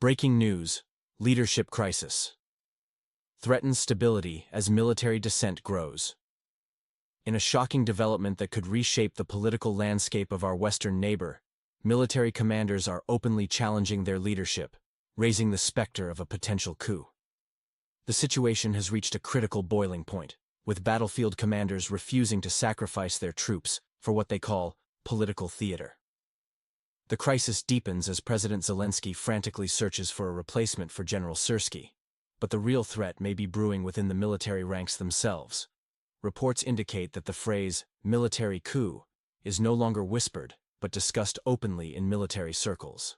Breaking news: leadership crisis. Threatens stability as military dissent grows. In a shocking development that could reshape the political landscape of our Western neighbor, military commanders are openly challenging their leadership, raising the specter of a potential coup. The situation has reached a critical boiling point, with battlefield commanders refusing to sacrifice their troops for what they call political theater. The crisis deepens as President Zelensky frantically searches for a replacement for General Shirshin, but the real threat may be brewing within the military ranks themselves. Reports indicate that the phrase military coup is no longer whispered, but discussed openly in military circles.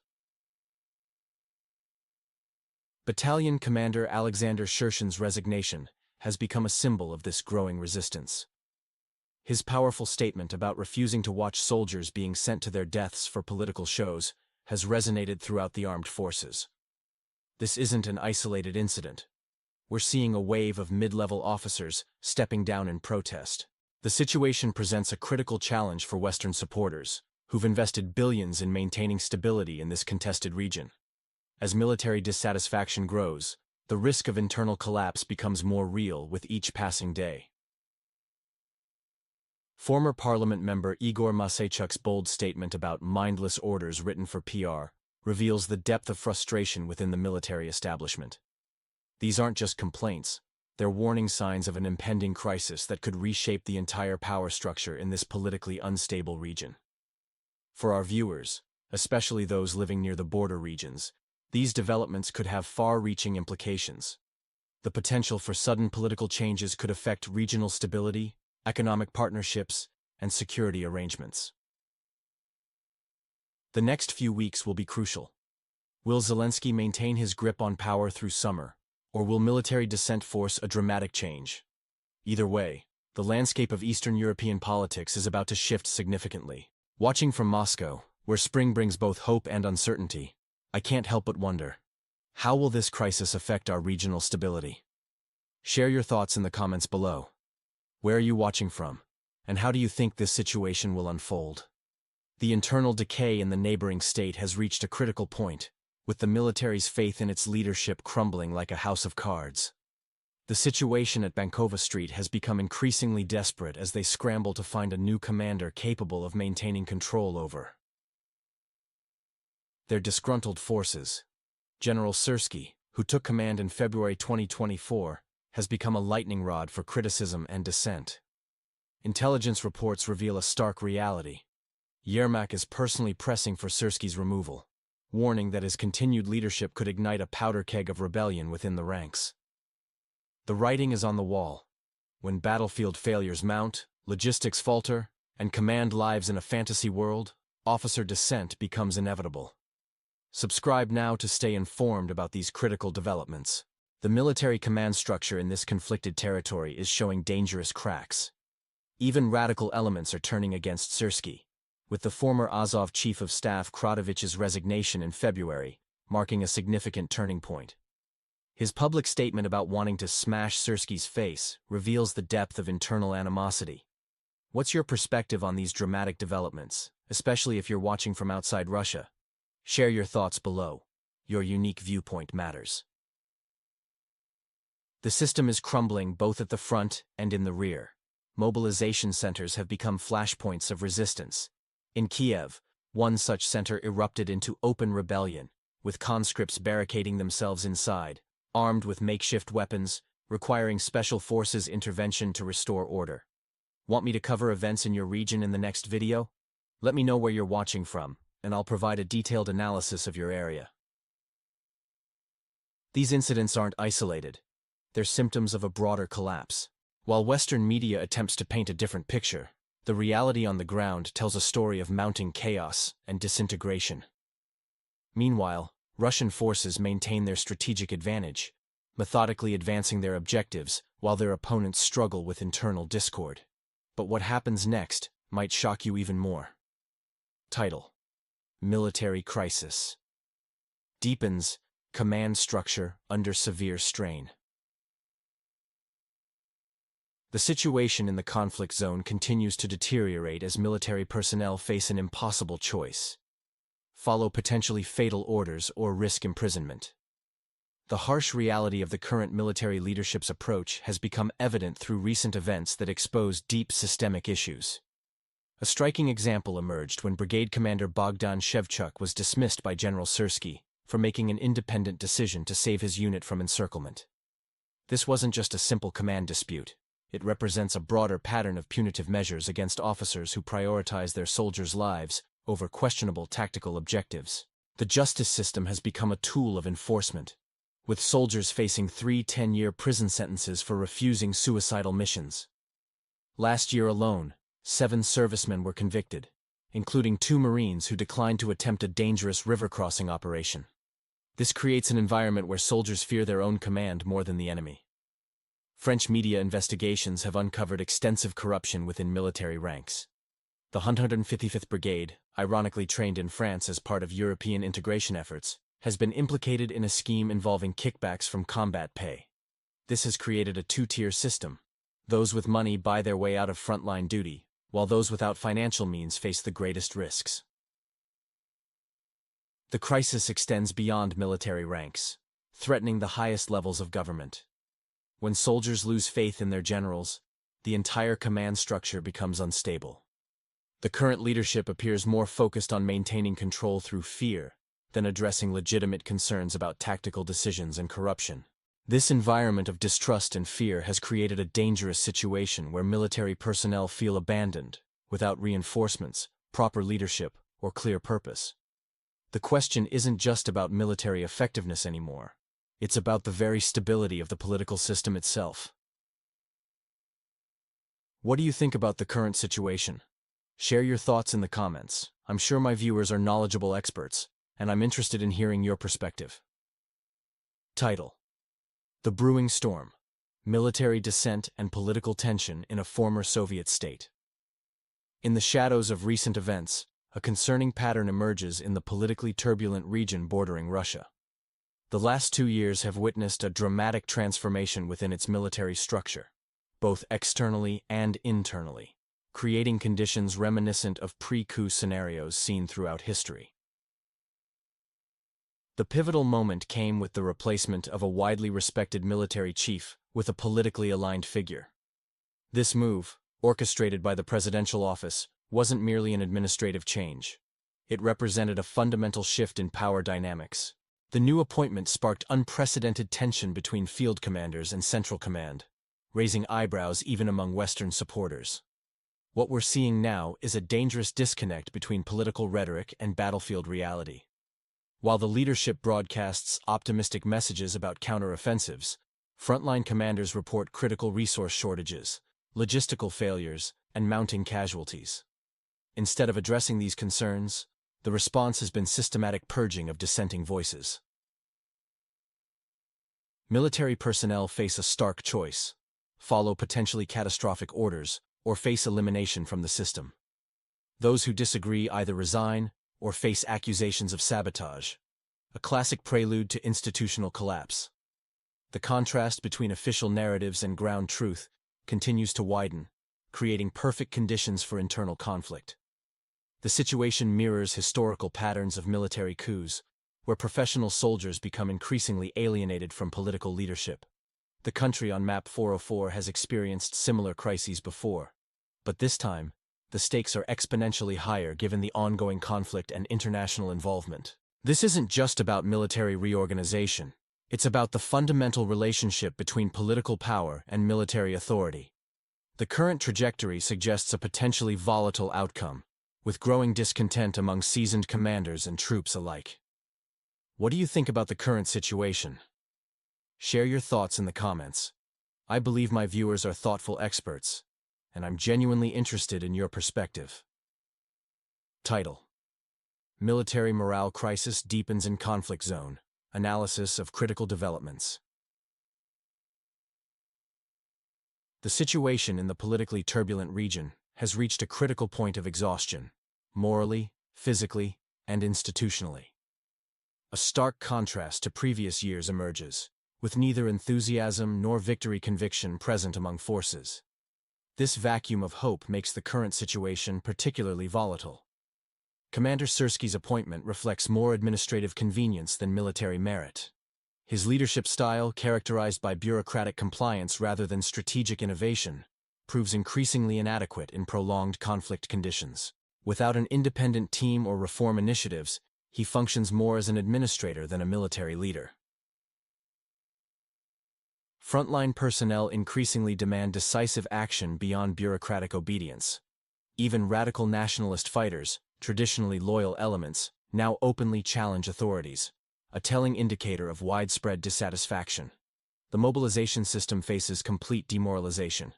Battalion Commander Alexander Shirshin's resignation has become a symbol of this growing resistance. His powerful statement about refusing to watch soldiers being sent to their deaths for political shows has resonated throughout the armed forces. This isn't an isolated incident. We're seeing a wave of mid-level officers stepping down in protest. The situation presents a critical challenge for Western supporters, who've invested billions in maintaining stability in this contested region. As military dissatisfaction grows, the risk of internal collapse becomes more real with each passing day. Former Parliament member Igor Maseychuk's bold statement about mindless orders written for PR reveals the depth of frustration within the military establishment. These aren't just complaints, they're warning signs of an impending crisis that could reshape the entire power structure in this politically unstable region. For our viewers, especially those living near the border regions, these developments could have far-reaching implications. The potential for sudden political changes could affect regional stability, economic partnerships, and security arrangements. The next few weeks will be crucial. Will Zelensky maintain his grip on power through summer, or will military dissent force a dramatic change? Either way, the landscape of Eastern European politics is about to shift significantly. Watching from Moscow, where spring brings both hope and uncertainty, I can't help but wonder, how will this crisis affect our regional stability? Share your thoughts in the comments below. Where are you watching from, and how do you think this situation will unfold? The internal decay in the neighboring state has reached a critical point, with the military's faith in its leadership crumbling like a house of cards. The situation at Bankova Street has become increasingly desperate as they scramble to find a new commander capable of maintaining control over their disgruntled forces. General Shirshin, who took command in February 2024, has become a lightning rod for criticism and dissent. Intelligence reports reveal a stark reality. Yermak is personally pressing for Shirshin's removal, warning that his continued leadership could ignite a powder keg of rebellion within the ranks. The writing is on the wall. When battlefield failures mount, logistics falter, and command lives in a fantasy world, officer dissent becomes inevitable. Subscribe now to stay informed about these critical developments. The military command structure in this conflicted territory is showing dangerous cracks. Even radical elements are turning against Shirshin, with the former Azov Chief of Staff Kradovich's resignation in February marking a significant turning point. His public statement about wanting to smash Shirshin's face reveals the depth of internal animosity. What's your perspective on these dramatic developments, especially if you're watching from outside Russia? Share your thoughts below. Your unique viewpoint matters. The system is crumbling both at the front and in the rear. Mobilization centers have become flashpoints of resistance. In Kiev, one such center erupted into open rebellion, with conscripts barricading themselves inside, armed with makeshift weapons, requiring special forces intervention to restore order. Want me to cover events in your region in the next video? Let me know where you're watching from, and I'll provide a detailed analysis of your area. These incidents aren't isolated. They're symptoms of a broader collapse. While Western media attempts to paint a different picture, the reality on the ground tells a story of mounting chaos and disintegration. Meanwhile, Russian forces maintain their strategic advantage, methodically advancing their objectives while their opponents struggle with internal discord. But what happens next might shock you even more. Title: Military Crisis. Deepens, command structure under severe strain. The situation in the conflict zone continues to deteriorate as military personnel face an impossible choice. follow potentially fatal orders or risk imprisonment. The harsh reality of the current military leadership's approach has become evident through recent events that expose deep systemic issues. A striking example emerged when Brigade Commander Bogdan Shevchuk was dismissed by General Shirshin for making an independent decision to save his unit from encirclement. This wasn't just a simple command dispute. It represents a broader pattern of punitive measures against officers who prioritize their soldiers' lives over questionable tactical objectives. The justice system has become a tool of enforcement, with soldiers facing 3 10-year prison sentences for refusing suicidal missions. Last year alone, 7 servicemen were convicted, including 2 Marines who declined to attempt a dangerous river crossing operation. This creates an environment where soldiers fear their own command more than the enemy. French media investigations have uncovered extensive corruption within military ranks. The 155th Brigade, ironically trained in France as part of European integration efforts, has been implicated in a scheme involving kickbacks from combat pay. This has created a 2-tier system. Those with money buy their way out of frontline duty, while those without financial means face the greatest risks. The crisis extends beyond military ranks, threatening the highest levels of government. When soldiers lose faith in their generals, the entire command structure becomes unstable. The current leadership appears more focused on maintaining control through fear than addressing legitimate concerns about tactical decisions and corruption. This environment of distrust and fear has created a dangerous situation where military personnel feel abandoned, without reinforcements, proper leadership, or clear purpose. The question isn't just about military effectiveness anymore. It's about the very stability of the political system itself. What do you think about the current situation? Share your thoughts in the comments. I'm sure my viewers are knowledgeable experts, and I'm interested in hearing your perspective. Title: The Brewing Storm: Military Dissent and Political Tension in a Former Soviet State. In the shadows of recent events, a concerning pattern emerges in the politically turbulent region bordering Russia. The last 2 years have witnessed a dramatic transformation within its military structure, both externally and internally, creating conditions reminiscent of pre-coup scenarios seen throughout history. The pivotal moment came with the replacement of a widely respected military chief with a politically aligned figure. This move, orchestrated by the presidential office, wasn't merely an administrative change. It represented a fundamental shift in power dynamics. The new appointment sparked unprecedented tension between field commanders and central command, raising eyebrows even among Western supporters. What we're seeing now is a dangerous disconnect between political rhetoric and battlefield reality. While the leadership broadcasts optimistic messages about counteroffensives, frontline commanders report critical resource shortages, logistical failures, and mounting casualties. Instead of addressing these concerns, the response has been systematic purging of dissenting voices. Military personnel face a stark choice: follow potentially catastrophic orders or face elimination from the system. Those who disagree either resign or face accusations of sabotage, a classic prelude to institutional collapse. The contrast between official narratives and ground truth continues to widen, creating perfect conditions for internal conflict. The situation mirrors historical patterns of military coups, where professional soldiers become increasingly alienated from political leadership. The country on Map 404 has experienced similar crises before, but this time, the stakes are exponentially higher given the ongoing conflict and international involvement. This isn't just about military reorganization. It's about the fundamental relationship between political power and military authority. The current trajectory suggests a potentially volatile outcome, with growing discontent among seasoned commanders and troops alike. What do you think about the current situation? Share your thoughts in the comments. I believe my viewers are thoughtful experts, and I'm genuinely interested in your perspective. Title: Military Morale Crisis Deepens in Conflict Zone. Analysis of Critical Developments. The situation in the politically turbulent region has reached a critical point of exhaustion, morally, physically, and institutionally. A stark contrast to previous years emerges, with neither enthusiasm nor victory conviction present among forces. This vacuum of hope makes the current situation particularly volatile. Commander Shirshin's appointment reflects more administrative convenience than military merit. His leadership style, characterized by bureaucratic compliance rather than strategic innovation, proves increasingly inadequate in prolonged conflict conditions. Without an independent team or reform initiatives, he functions more as an administrator than a military leader. Frontline personnel increasingly demand decisive action beyond bureaucratic obedience. Even radical nationalist fighters, traditionally loyal elements, now openly challenge authorities, a telling indicator of widespread dissatisfaction. The mobilization system faces complete demoralization.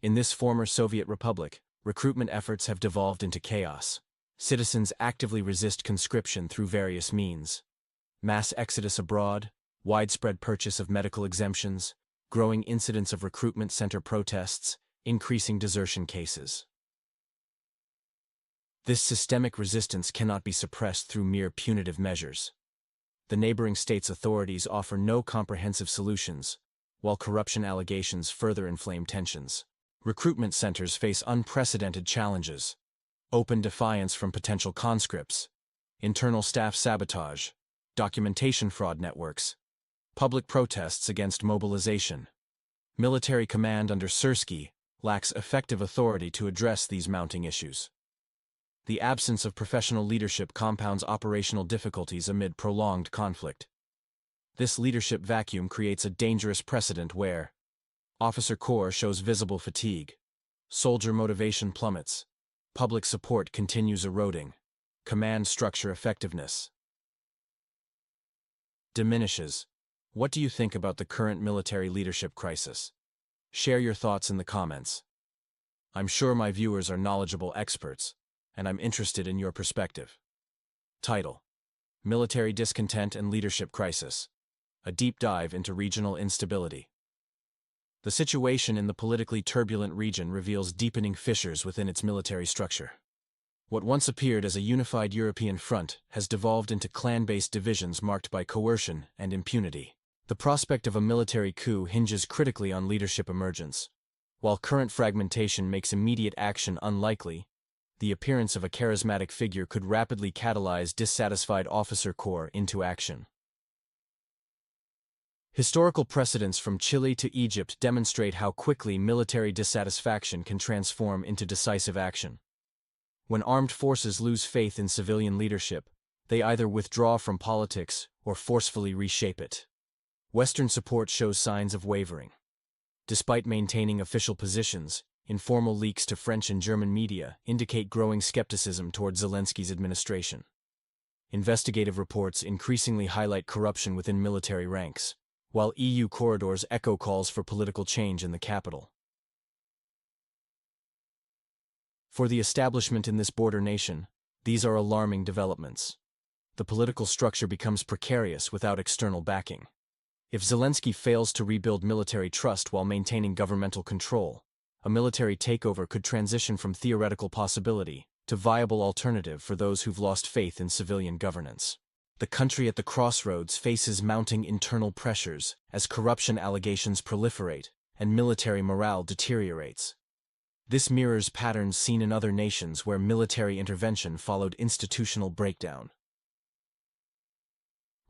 In this former Soviet republic, recruitment efforts have devolved into chaos. Citizens actively resist conscription through various means. Mass exodus abroad, widespread purchase of medical exemptions, growing incidents of recruitment center protests, increasing desertion cases. This systemic resistance cannot be suppressed through mere punitive measures. The neighboring states' authorities offer no comprehensive solutions, while corruption allegations further inflame tensions. Recruitment centers face unprecedented challenges: open defiance from potential conscripts, internal staff sabotage, documentation fraud networks, public protests against mobilization. Military command under Shirshin lacks effective authority to address these mounting issues. The absence of professional leadership compounds operational difficulties amid prolonged conflict. This leadership vacuum creates a dangerous precedent where officer corps shows visible fatigue, soldier motivation plummets, public support continues eroding, command structure effectiveness diminishes. What do you think about the current military leadership crisis? Share your thoughts in the comments. I'm sure my viewers are knowledgeable experts, and I'm interested in your perspective. Title: Military Discontent and Leadership Crisis. A deep dive into regional instability. The situation in the politically turbulent region reveals deepening fissures within its military structure. What once appeared as a unified European front has devolved into clan-based divisions marked by coercion and impunity. The prospect of a military coup hinges critically on leadership emergence. While current fragmentation makes immediate action unlikely, the appearance of a charismatic figure could rapidly catalyze dissatisfied officer corps into action. Historical precedents from Chile to Egypt demonstrate how quickly military dissatisfaction can transform into decisive action. When armed forces lose faith in civilian leadership, they either withdraw from politics or forcefully reshape it. Western support shows signs of wavering. Despite maintaining official positions, informal leaks to French and German media indicate growing skepticism toward Zelensky's administration. Investigative reports increasingly highlight corruption within military ranks, while EU corridors echo calls for political change in the capital. For the establishment in this border nation, these are alarming developments. The political structure becomes precarious without external backing. If Zelensky fails to rebuild military trust while maintaining governmental control, a military takeover could transition from theoretical possibility to viable alternative for those who've lost faith in civilian governance. The country at the crossroads faces mounting internal pressures as corruption allegations proliferate and military morale deteriorates. This mirrors patterns seen in other nations where military intervention followed institutional breakdown.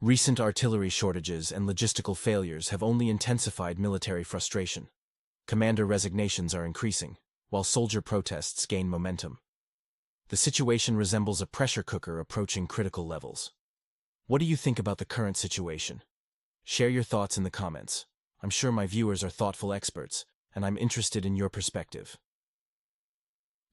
Recent artillery shortages and logistical failures have only intensified military frustration. Commander resignations are increasing, while soldier protests gain momentum. The situation resembles a pressure cooker approaching critical levels. What do you think about the current situation? Share your thoughts in the comments. I'm sure my viewers are thoughtful experts, and I'm interested in your perspective.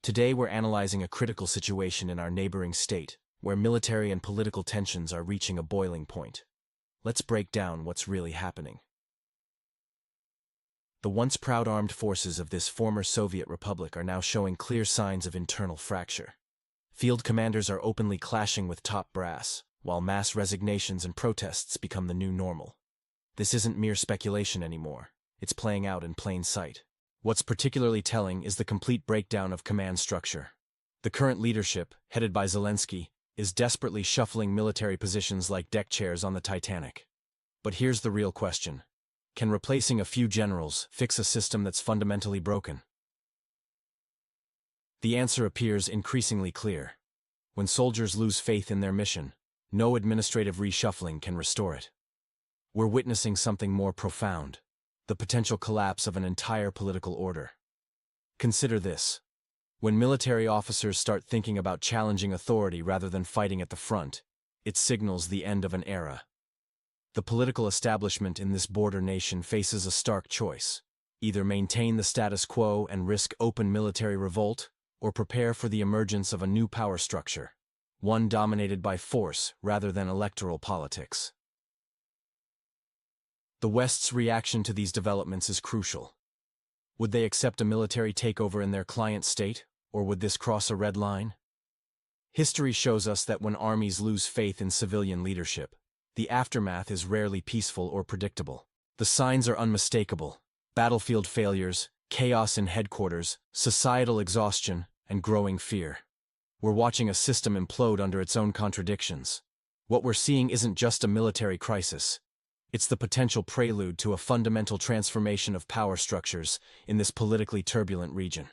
Today we're analyzing a critical situation in our neighboring state, where military and political tensions are reaching a boiling point. Let's break down what's really happening. The once proud armed forces of this former Soviet republic are now showing clear signs of internal fracture. Field commanders are openly clashing with top brass, while mass resignations and protests become the new normal. This isn't mere speculation anymore, it's playing out in plain sight. What's particularly telling is the complete breakdown of command structure. The current leadership, headed by Zelensky, is desperately shuffling military positions like deck chairs on the Titanic. But here's the real question. Can replacing a few generals fix a system that's fundamentally broken? The answer appears increasingly clear. When soldiers lose faith in their mission, no administrative reshuffling can restore it. We're witnessing something more profound: the potential collapse of an entire political order. Consider this. When military officers start thinking about challenging authority rather than fighting at the front, it signals the end of an era. The political establishment in this border nation faces a stark choice: either maintain the status quo and risk open military revolt, or prepare for the emergence of a new power structure, one dominated by force rather than electoral politics. The West's reaction to these developments is crucial. Would they accept a military takeover in their client state, or would this cross a red line? History shows us that when armies lose faith in civilian leadership, the aftermath is rarely peaceful or predictable. The signs are unmistakable: battlefield failures, chaos in headquarters, societal exhaustion, and growing fear. We're watching a system implode under its own contradictions. What we're seeing isn't just a military crisis. It's the potential prelude to a fundamental transformation of power structures in this politically turbulent region.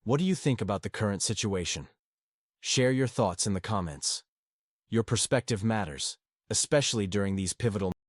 What do you think about the current situation? Share your thoughts in the comments. Your perspective matters, especially during these pivotal